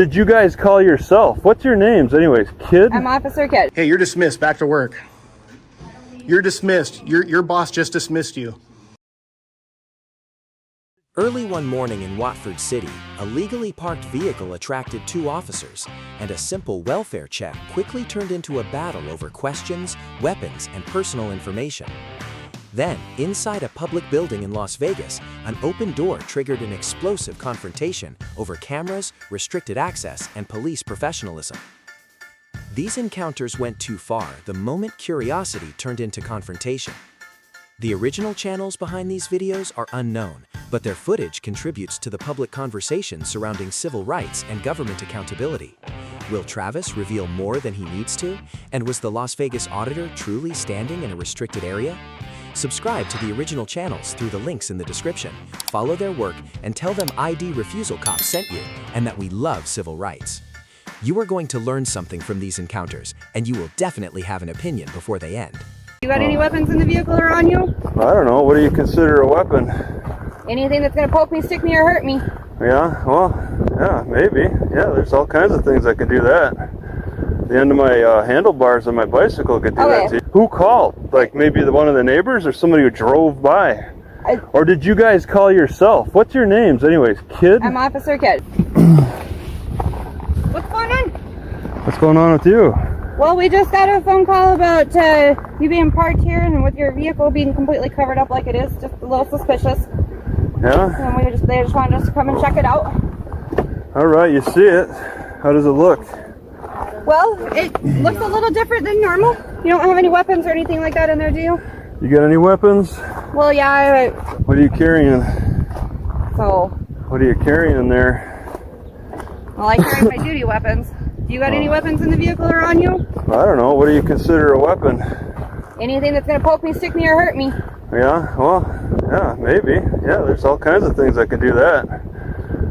Did you guys call yourself? What's your names anyways, kid? I'm Officer Kid. Hey, you're dismissed. Back to work. You're dismissed. Your boss just dismissed you. Early one morning in Watford City, a legally parked vehicle attracted two officers, and a simple welfare check quickly turned into a battle over questions, weapons, and personal information. Then, inside a public building in Las Vegas, an open door triggered an explosive confrontation over cameras, restricted access, and police professionalism. These encounters went too far the moment curiosity turned into confrontation. The original channels behind these videos are unknown, but their footage contributes to the public conversation surrounding civil rights and government accountability. Will Travis reveal more than he needs to? And was the Las Vegas Auditor truly standing in a restricted area? Subscribe to the original channels through the links in the description, follow their work, and tell them ID Refusal Cops sent you and that we love civil rights. You are going to learn something from these encounters, and you will definitely have an opinion before they end. You got any weapons in the vehicle or on you? I don't know. What do you consider a weapon? Anything that's gonna poke me, stick me, or hurt me. Yeah, well, yeah, maybe. Yeah, there's all kinds of things that can do that. The end of my handlebars on my bicycle could do that too. Who called? Like maybe one of the neighbors or somebody who drove by? Or did you guys call yourself? What's your names anyways, kid? I'm Officer Kid. What's going on? What's going on with you? Well, we just got a phone call about you being parked here and with your vehicle being completely covered up like it is. Just a little suspicious. Yeah? And they just wanted us to come and check it out. All right, you see it. How does it look? Well, it looks a little different than normal. You don't have any weapons or anything like that in there, do you? You got any weapons? Well, yeah. What are you carrying? So. What are you carrying in there? Well, I carry my duty weapons. Do you got any weapons in the vehicle or on you? I don't know. What do you consider a weapon? Anything that's gonna poke me, stick me, or hurt me. Yeah, well, yeah, maybe. Yeah, there's all kinds of things that can do that.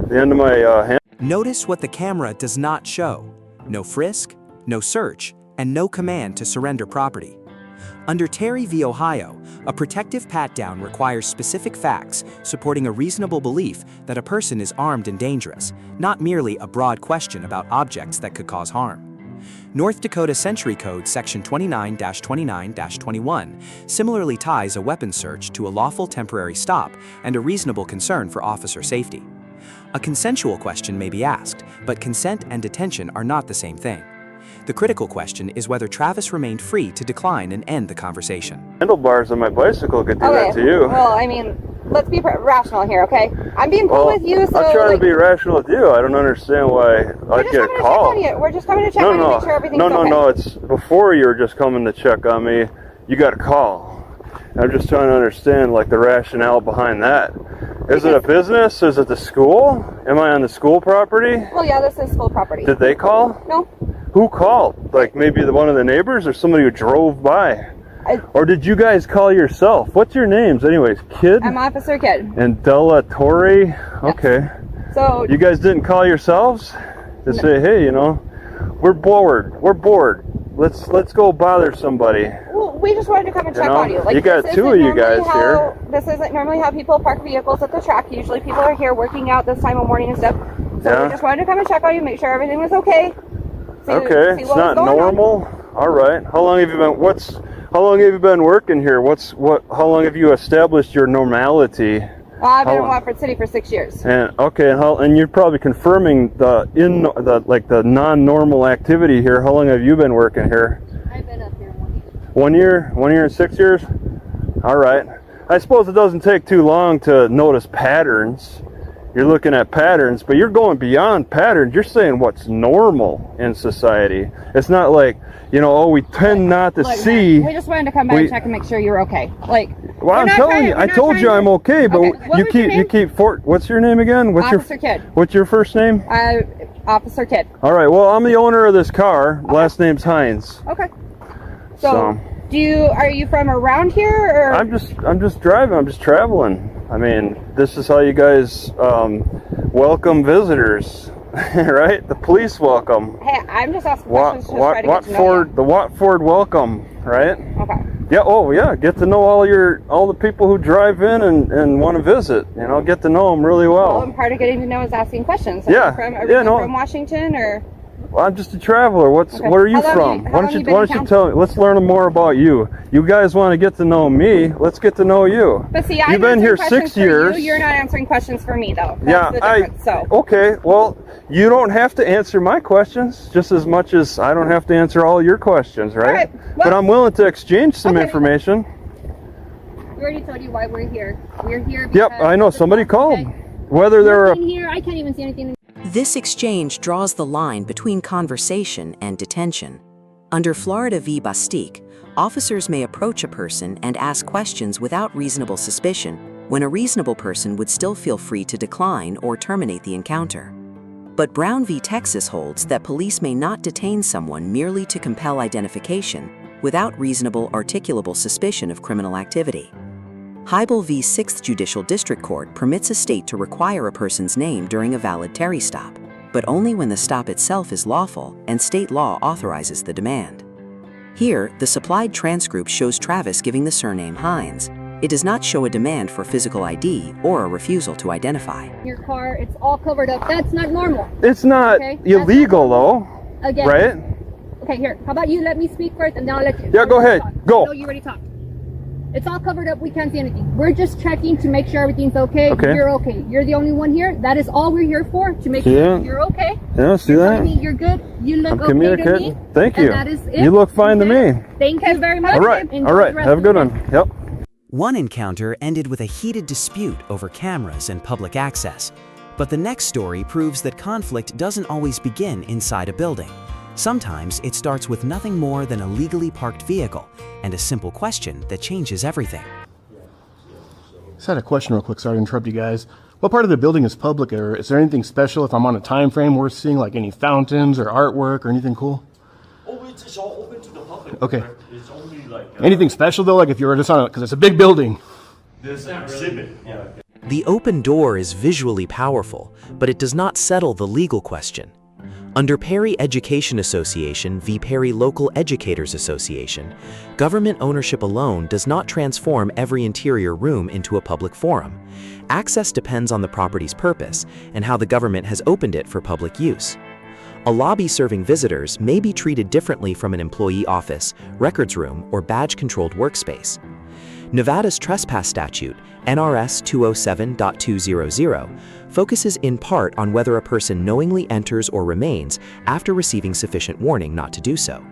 The end of my hand. Notice what the camera does not show. No frisk, no search, and no command to surrender property. Under Terry v. Ohio, a protective pat-down requires specific facts supporting a reasonable belief that a person is armed and dangerous, not merely a broad question about objects that could cause harm. North Dakota Century Code Section 29-29-21 similarly ties a weapons search to a lawful temporary stop and a reasonable concern for officer safety. A consensual question may be asked, but consent and detention are not the same thing. The critical question is whether Travis remained free to decline and end the conversation. Handlebars on my bicycle could do that to you. Well, I mean, let's be rational here, okay? I'm being cool with you, so... I'm trying to be rational with you. I don't understand why I'd get a call. We're just coming to check on you, make sure everything's okay. No, it's before you were just coming to check on me, you got a call. I'm just trying to understand, like, the rationale behind that. Is it a business? Is it the school? Am I on the school property? Well, yeah, this is school property. Did they call? No. Who called? Like maybe one of the neighbors or somebody who drove by? Or did you guys call yourself? What's your names anyways, kid? I'm Officer Kid. And Della Torre? Okay. Yes. So you guys didn't call yourselves to say, hey, you know, we're bored. Let's go bother somebody. Well, we just wanted to come and check on you. Like, you got two of you guys here. This isn't normally how people park vehicles at the track. Usually people are here working out this time of morning and stuff. So we just wanted to come and check on you, make sure everything was okay. Okay, it's not normal. All right. How long have you been? How long have you been working here? How long have you established your normality? Well, I've been in Watford City for 6 years. And okay, and you're probably confirming the non-normal activity here. How long have you been working here? I've been up here 1 year. 1 year? 1 year and 6 years? All right. I suppose it doesn't take too long to notice patterns. You're looking at patterns, but you're going beyond patterns. You're saying what's normal in society. It's not like, you know, we tend not to see. We just wanted to come by and check and make sure you're okay. Like, well, I'm telling you, I told you I'm okay, but you keep what's your name again? Officer Kid. What's your first name? Officer Kid. All right. Well, I'm the owner of this car. Okay. Last name's Hines. Okay. So are you from around here, or? I'm just driving. I'm just traveling. I mean, this is how you guys welcome visitors, right? The police welcome. Hey, I'm just asking questions to try to get to know you. The Watford welcome, right? Okay. Yeah, oh yeah, get to know all the people who drive in and want to visit. You know, get to know them really well. Well, and part of getting to know is asking questions. Yeah, Are you from Washington or? Well, I'm just a traveler. Okay. Where are you from? Why don't you tell me? Let's learn more about you. You guys want to get to know me? Let's get to know you. But see, you've been here 6 years. You're not answering questions for me, though. That's the difference, so. Okay. Well, you don't have to answer my questions just as much as I don't have to answer all your questions, right? All right. Well, but I'm willing to exchange some information. We already told you why we're here. We're here because... Yep, I know. Somebody called. Okay. Whether they're here, I can't even see anything. This exchange draws the line between conversation and detention. Under Florida v. Bostique, officers may approach a person and ask questions without reasonable suspicion when a reasonable person would still feel free to decline or terminate the encounter. But Brown v. Texas holds that police may not detain someone merely to compel identification without reasonable articulable suspicion of criminal activity. Hybel v. 6th Judicial District Court permits a state to require a person's name during a valid Terry stop, but only when the stop itself is lawful and state law authorizes the demand. Here, the supplied transcript shows Travis giving the surname Hines. It does not show a demand for physical ID or a refusal to identify. Your car, it's all covered up. That's not normal. It's not illegal, though. Again. Right? Okay, here. How about you let me speak first and then I'll let you. Yeah, go ahead. Go. No, you already talked. It's all covered up. We can't see anything. We're just checking to make sure everything's okay. Okay. You're okay. You're the only one here. That is all we're here for, to make sure you're okay. Yeah, see you're that? telling me you're good. You look I'm okay communicating. to me. Thank you. That is it. You look fine to me. Thank you very much. All right. Enjoy All right. the rest Have a of good the one. Yep. One encounter ended with a heated dispute over cameras and public access. But the next story proves that conflict doesn't always begin inside a building. Sometimes it starts with nothing more than a legally parked vehicle and a simple question that changes everything. Just had a question real quick, sorry to interrupt you guys. What part of the building is public, or is there anything special if I'm on a time frame worth seeing, like any fountains or artwork or anything cool? Oh, it's all open to the public. Okay. It's only like... Anything special though, like if you were just on it, because it's a big building. There's an exhibit. Yeah. The open door is visually powerful, but it does not settle the legal question. Under Perry Education Association v. Perry Local Educators Association, government ownership alone does not transform every interior room into a public forum. Access depends on the property's purpose and how the government has opened it for public use. A lobby serving visitors may be treated differently from an employee office, records room, or badge-controlled workspace. Nevada's trespass statute, NRS 207.200, focuses in part on whether a person knowingly enters or remains after receiving sufficient warning not to do so.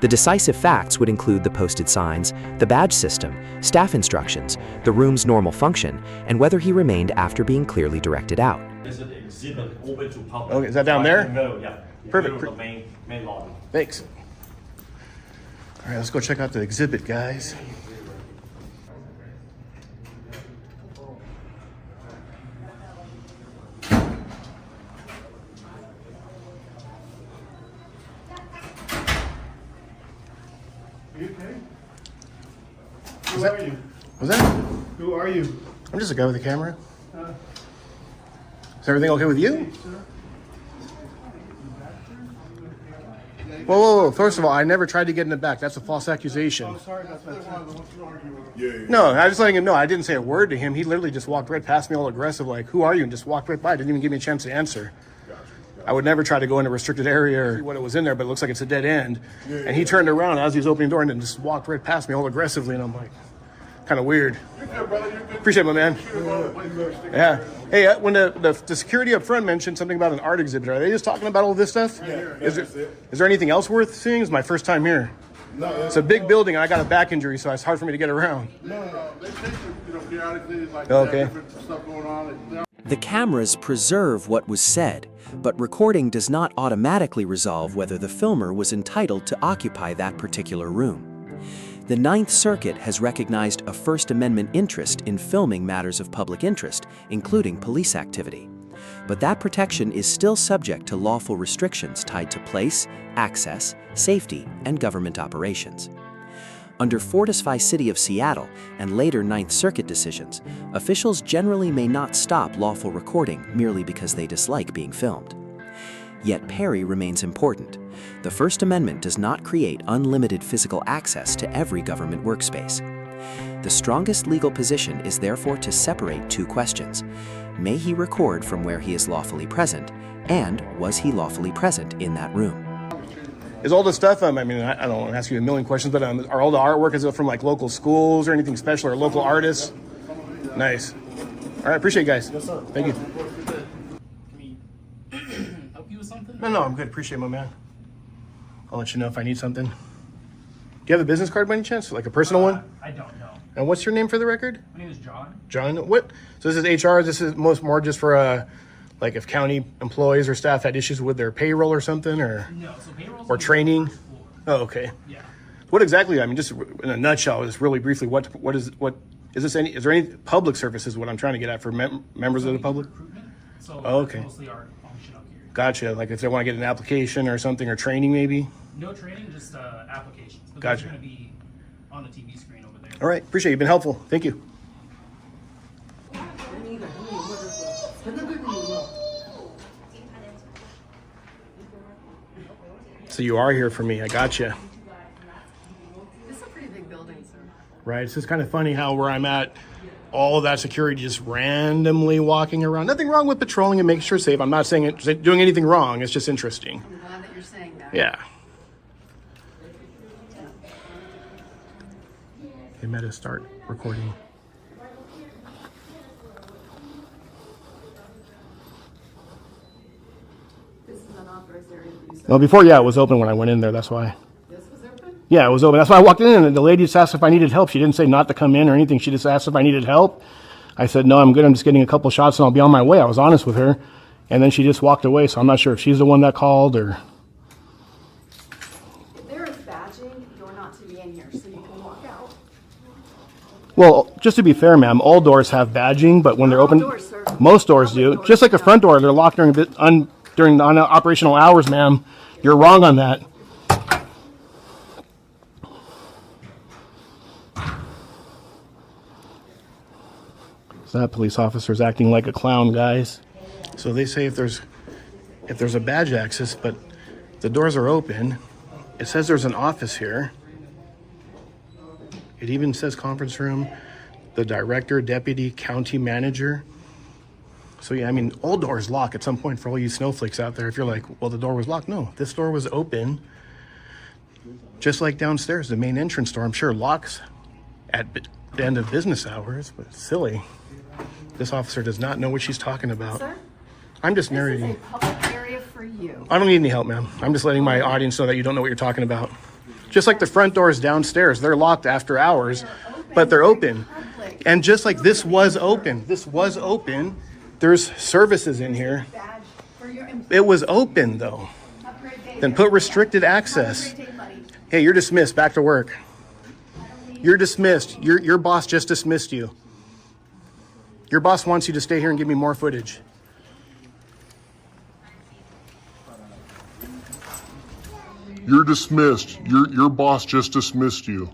The decisive facts would include the posted signs, the badge system, staff instructions, the room's normal function, and whether he remained after being clearly directed out. There's an exhibit open to public. Okay, is that down there? Yeah. Perfect. The main lobby. Thanks. All right, let's go check out the exhibit, guys. Who are you? Was that? Who are you? I'm just a guy with a camera. Is everything okay with you? Whoa. First of all, I never tried to get in the back. That's a false accusation. Oh, sorry, that's what I want you to argue with. No, I was just letting him know. I didn't say a word to him. He literally just walked right past me all aggressive, like, who are you? And just walked right by. Didn't even give me a chance to answer. I would never try to go in a restricted area or see what it was in there, but it looks like it's a dead end. And he turned around as he was opening the door and then just walked right past me all aggressively. And I'm like, kind of weird. Appreciate it, my man. Yeah. Hey, when the security up front mentioned something about an art exhibit, are they just talking about all this stuff? Yeah. Is there anything else worth seeing? It's my first time here. No, It's a big building, and I got a back injury, so it's hard for me to get around. No. They take periodically, like, Okay. different stuff going on. The cameras preserve what was said, but recording does not automatically resolve whether the filmer was entitled to occupy that particular room. The Ninth Circuit has recognized a First Amendment interest in filming matters of public interest, including police activity. But that protection is still subject to lawful restrictions tied to place, access, safety, and government operations. Under Fortis v. City of Seattle and later Ninth Circuit decisions, officials generally may not stop lawful recording merely because they dislike being filmed. Yet Perry remains important. The First Amendment does not create unlimited physical access to every government workspace. The strongest legal position is therefore to separate two questions. May he record from where he is lawfully present, and was he lawfully present in that room? Is all the stuff, I mean, I don't want to ask you a million questions, but are all the artwork, is it from like local schools or anything special, or local artists? Nice. All right, appreciate it, guys. Yes, sir. Thank you. Help you with something? No, I'm good. Appreciate it, my man. I'll let you know if I need something. Do you have a business card by any chance? Like a personal one? I don't know. And what's your name for the record? My name is John. John, what? So this is HR, this is more just for, like if county employees or staff had issues with their payroll or something, or? No, so payroll. Or training? Oh, okay. Yeah. What exactly, I mean, just in a nutshell, just really briefly, what is there any public services, what I'm trying to get at for members of the public? Recruitment. So Oh, okay. that's mostly our function up here. Gotcha, like if they want to get an application or something, or training maybe? No training, just applications. But Gotcha. Those are going to be on the TV screen over there. All right, appreciate it, you've been helpful, thank you. So you are here for me, I gotcha. This is a pretty big building, sir. Right, it's just kind of funny how where I'm at, all of that security just randomly walking around. Nothing wrong with patrolling and making sure it's safe. I'm not saying doing anything wrong, it's just interesting. I'm glad that you're saying that. Yeah. They met us start recording. This is unauthorized area to use. Well, before, yeah, it was open when I went in there, that's why. This was open? Yeah, it was open. That's why I walked in, and the lady just asked if I needed help. She didn't say not to come in or anything. She just asked if I needed help. I said, no, I'm good. I'm just getting a couple shots, and I'll be on my way. I was honest with her. And then she just walked away, so I'm not sure if she's the one that called or... If there is badging, you're not to be in here, so you can walk out. Well, just to be fair, ma'am, all doors have badging, but when they're open... doors, sir. Most doors do. Just like a front door, they're locked during operational hours, ma'am. You're wrong on that. So that police officer's acting like a clown, guys. So they say if there's a badge access, but the doors are open. It says there's an office here. It even says conference room, the director, deputy, county manager. So yeah, I mean, all doors lock at some point for all you snowflakes out there. If you're like, well, the door was locked. No, this door was open. Just like downstairs, the main entrance door, I'm sure locks at the end of business hours, but it's silly. This officer does not know what she's talking about. Sir? I'm just This is narrating. a public area for you. I don't need any help, ma'am. I'm just letting my audience know that you don't know what you're talking about. Just like the front doors downstairs, they're locked after hours, but they're open. And just like this was open, there's services in here. Badge for your employees. It was open though. Have a great day. Then put restricted access. Have a great day, buddy. Hey, you're dismissed. Back to work. You're dismissed. Your boss just dismissed you. Your boss wants you to stay here and give me more footage. You're dismissed. Your boss just dismissed you.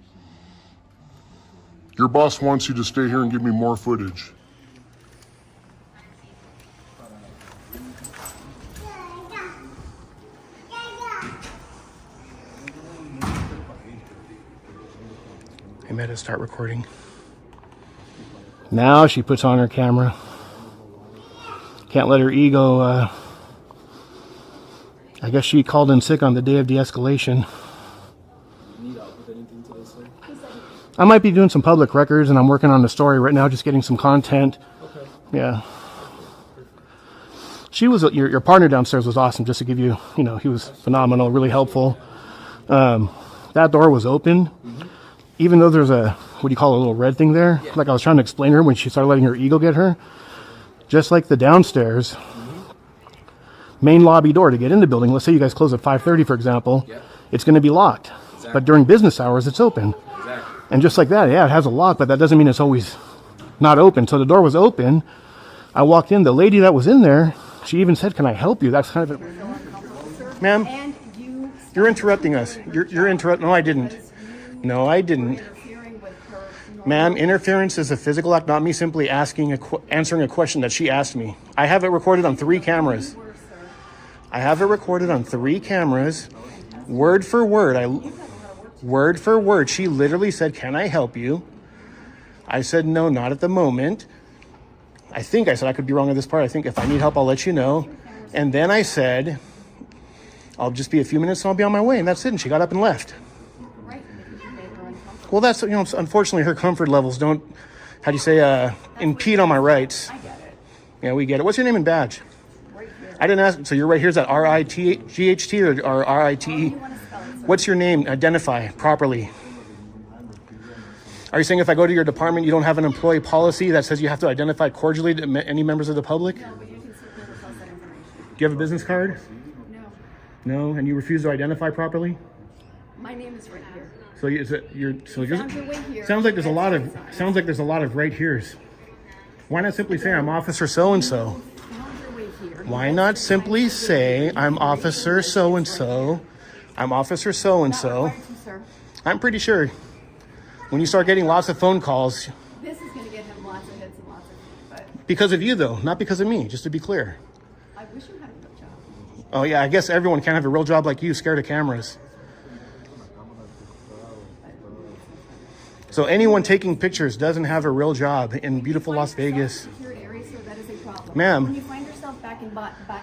Your boss wants you to stay here and give me more footage. I made her start recording. Now she puts on her camera. Can't let her ego, I guess she called in sick on the day of de-escalation. I might be doing some public records, and I'm working on the story right now, just getting some content. Okay. Yeah. She was, your partner downstairs was awesome, just to give you, he was phenomenal, really helpful. That door was open. Even though there's a, what do you call it, a little red thing there? Yeah. Like I was trying to explain to her when she started letting her ego get her. Just like the downstairs, main lobby door to get in the building, let's say you guys close at 5:30, for example, it's going to be locked. Exactly. But during business hours, it's open. Exactly. And just like that, yeah, it has a lock, but that doesn't mean it's always not open. So the door was open. I walked in. The lady that was in there, she even said, "Can I help you?" That's kind of it. Ma'am, you're interrupting us. You're interrupting. No, I didn't. No, I didn't. Ma'am, interference is a physical act, not me simply answering a question that she asked me. I have it recorded on 3 cameras. I have it recorded on 3 cameras. Word for word. Word for word. She literally said, "Can I help you?" I said, "No, not at the moment." I think I said, I could be wrong on this part. I think if I need help, I'll let you know. And then I said, "I'll just be a few minutes and I'll be on my way." And that's it. And she got up and left. Well, that's, unfortunately her comfort levels don't, how do you say, impede on my rights. I get it. Yeah, we get it. What's your name and badge? I didn't ask. So you're right here. Is that R-I-T-G-H-T or R-I-T-E? What's your name? Identify properly. Are you saying if I go to your department, you don't have an employee policy that says you have to identify cordially to any members of the public? No, but you can certainly request that information. Do you have a business card? No. No, and you refuse to identify properly? My name is right here. So you're Found your way here. sounds like there's a lot of right here's. Why not simply say I'm Officer so and so? Found your way here. Why not simply say I'm Officer so and so? I'm Officer so and so. I'm pretty sure when you start getting lots of phone calls, This is going to get him lots of hits and lots of, but because of you though, not because of me, just to be clear. I wish you had a real job. Oh yeah, I guess everyone can't have a real job like you, scared of cameras. So anyone taking pictures doesn't have a real job in beautiful Las Vegas. Secure areas, so that is a problem. Ma'am. When you find yourself back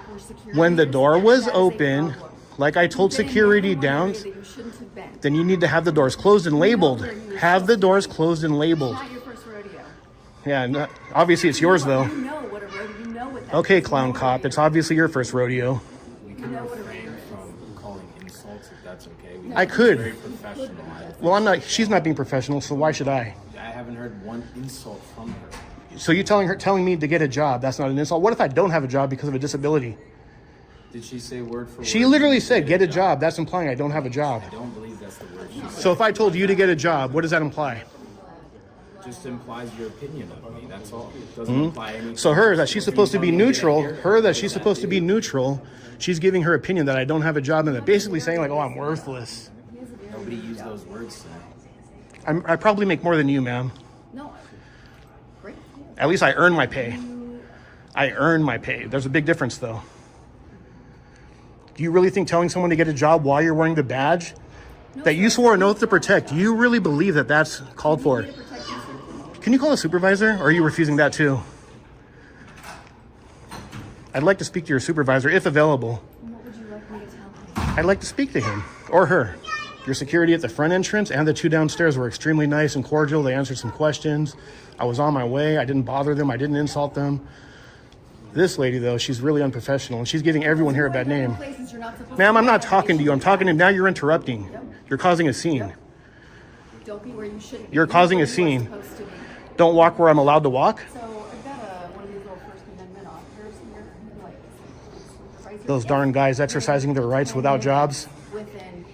where security When the is, door that was is a open, problem. like I told You've been in security every one down, area that you shouldn't have been. then you need to have the doors closed and labeled. Have the doors closed and labeled. Not your first rodeo. Yeah, obviously it's yours though. You know what a rodeo. You know what that Okay, is. clown cop, it's obviously your first rodeo. You know what a rodeo is. Calling insults, if that's okay. I could. Very professional. Well, I'm not. She's not being professional, so why should I? I haven't heard one insult from her. So you telling me to get a job? That's not an insult. What if I don't have a job because of a disability? Did she say word for word? She literally said, "Get a job." That's implying I don't have a job. I don't believe that's the word she said. So if I told you to get a job, what does that imply? It just implies your opinion of me. That's all. It doesn't imply anything. So her that she's supposed to be neutral. Her that she's supposed to be neutral. She's giving her opinion that I don't have a job, and that basically saying like, "Oh, I'm worthless." Nobody used those words today. I probably make more than you, ma'am. No. Great. At least I earn my pay. I earn my pay. There's a big difference, though. Do you really think telling someone to get a job while you're wearing the badge that you swore an oath to protect, do you really believe that that's called for? Can you call a supervisor, or are you refusing that too? I'd like to speak to your supervisor if available. What would you like me to tell him? I'd like to speak to him or her. Your security at the front entrance and the two downstairs were extremely nice and cordial. They answered some questions. I was on my way. I didn't bother them. I didn't insult them. This lady, though, she's really unprofessional, and she's giving everyone here a bad name. Ma'am, I'm not talking to you. I'm talking to you. Now you're interrupting. You're causing a scene. Don't be where you shouldn't be. You're causing a scene. Don't walk where I'm allowed to walk. So I've got one of these little First Amendment auditors here. Like, Those darn guys exercising their rights without jobs. within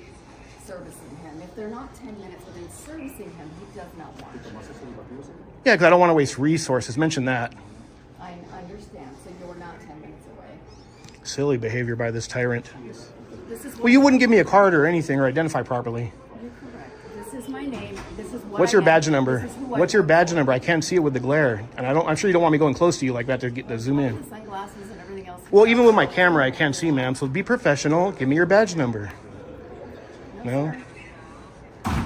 servicing him. If they're not 10 minutes within servicing him, he does not want it. Yeah, because I don't want to waste resources. Mention that. I understand. So you're not 10 minutes away. Silly behavior by this tyrant. This is Well, you wouldn't give me a card or anything or identify properly. You're correct. This is my name. This is what What's I your am. badge number? This is who I What's your work badge for. number? I can't see it with the glare, and I'm sure you don't want me going close to you like that to get to zoom in. The sunglasses and everything else. Well, even with my camera, I can't see, ma'am. So be professional. Give me your badge number. No?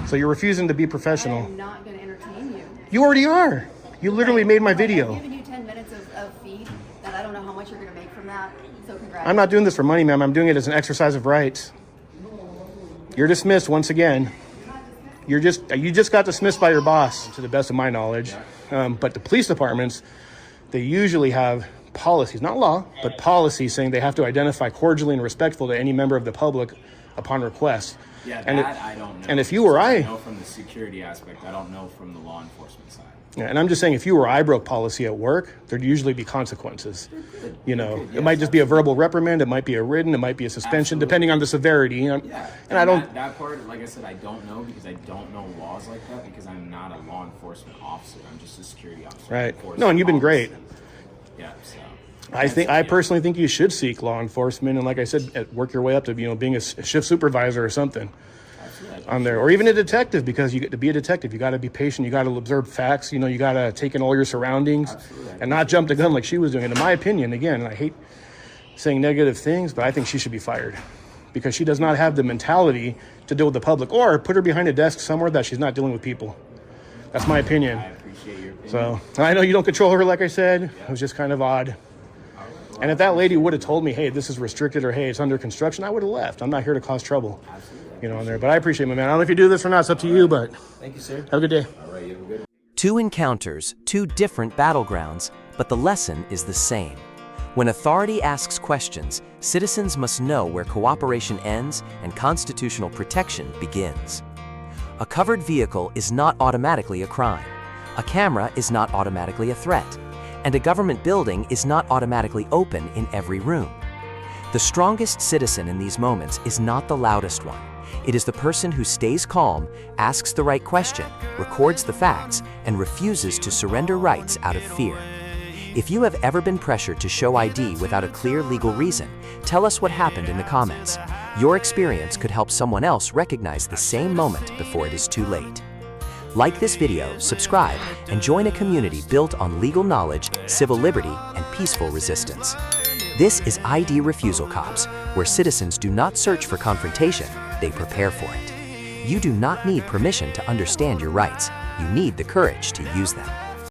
So you're refusing to be professional. I'm not going to entertain you. You already are. You literally made my I've video. given you 10 minutes of feed that I don't know how much you're going to make from that. So congrats. I'm not doing this for money, ma'am. I'm doing it as an exercise of rights. You're dismissed once again. You just got dismissed by your boss, to the best of my knowledge. But the police departments, they usually have policies, not law, but policies saying they have to identify cordially and respectful to any member of the public upon request. Yeah, And that I don't know. and if you or I I, know from the security aspect. I don't know from the law enforcement side. yeah, and I'm just saying, if you or I broke policy at work, there'd usually be consequences. You know, it might just be a verbal reprimand, it might be a written, it might be a suspension, depending on the severity. You know? Yeah, And I don't. that part, like I said, I don't know because I don't know laws like that because I'm not a law enforcement officer. I'm just a security officer. Right. No, and you've been great. Yeah. So. I personally think you should seek law enforcement, and like I said, work your way up to being a shift supervisor or something on there, or even a detective, because you get to be a detective. You got to be patient. You got to observe facts. You know, you got to take in all your surroundings and not jump the gun like she was doing. And in my opinion, again, I hate saying negative things, but I think she should be fired because she does not have the mentality to deal with the public, or put her behind a desk somewhere that she's not dealing with people. That's my opinion. I appreciate your opinion. So I know you don't control her, like I said. It was just kind of odd. And if that lady would have told me, hey, this is restricted, or hey, it's under construction, I would have left. I'm not here to cause trouble. You know, on there. But I appreciate it, man. I don't know if you do this or not. It's up to you, but thank you, sir. Have a good day. All right, you have a good one. 2 encounters, 2 different battlegrounds, but the lesson is the same. When authority asks questions, citizens must know where cooperation ends and constitutional protection begins. A covered vehicle is not automatically a crime. A camera is not automatically a threat. And a government building is not automatically open in every room. The strongest citizen in these moments is not the loudest one. It is the person who stays calm, asks the right question, records the facts, and refuses to surrender rights out of fear. If you have ever been pressured to show ID without a clear legal reason, tell us what happened in the comments. Your experience could help someone else recognize the same moment before it is too late. Like this video, subscribe, and join a community built on legal knowledge, civil liberty, and peaceful resistance. This is ID Refusal Cops, where citizens do not search for confrontation, they prepare for it. You do not need permission to understand your rights. You need the courage to use them.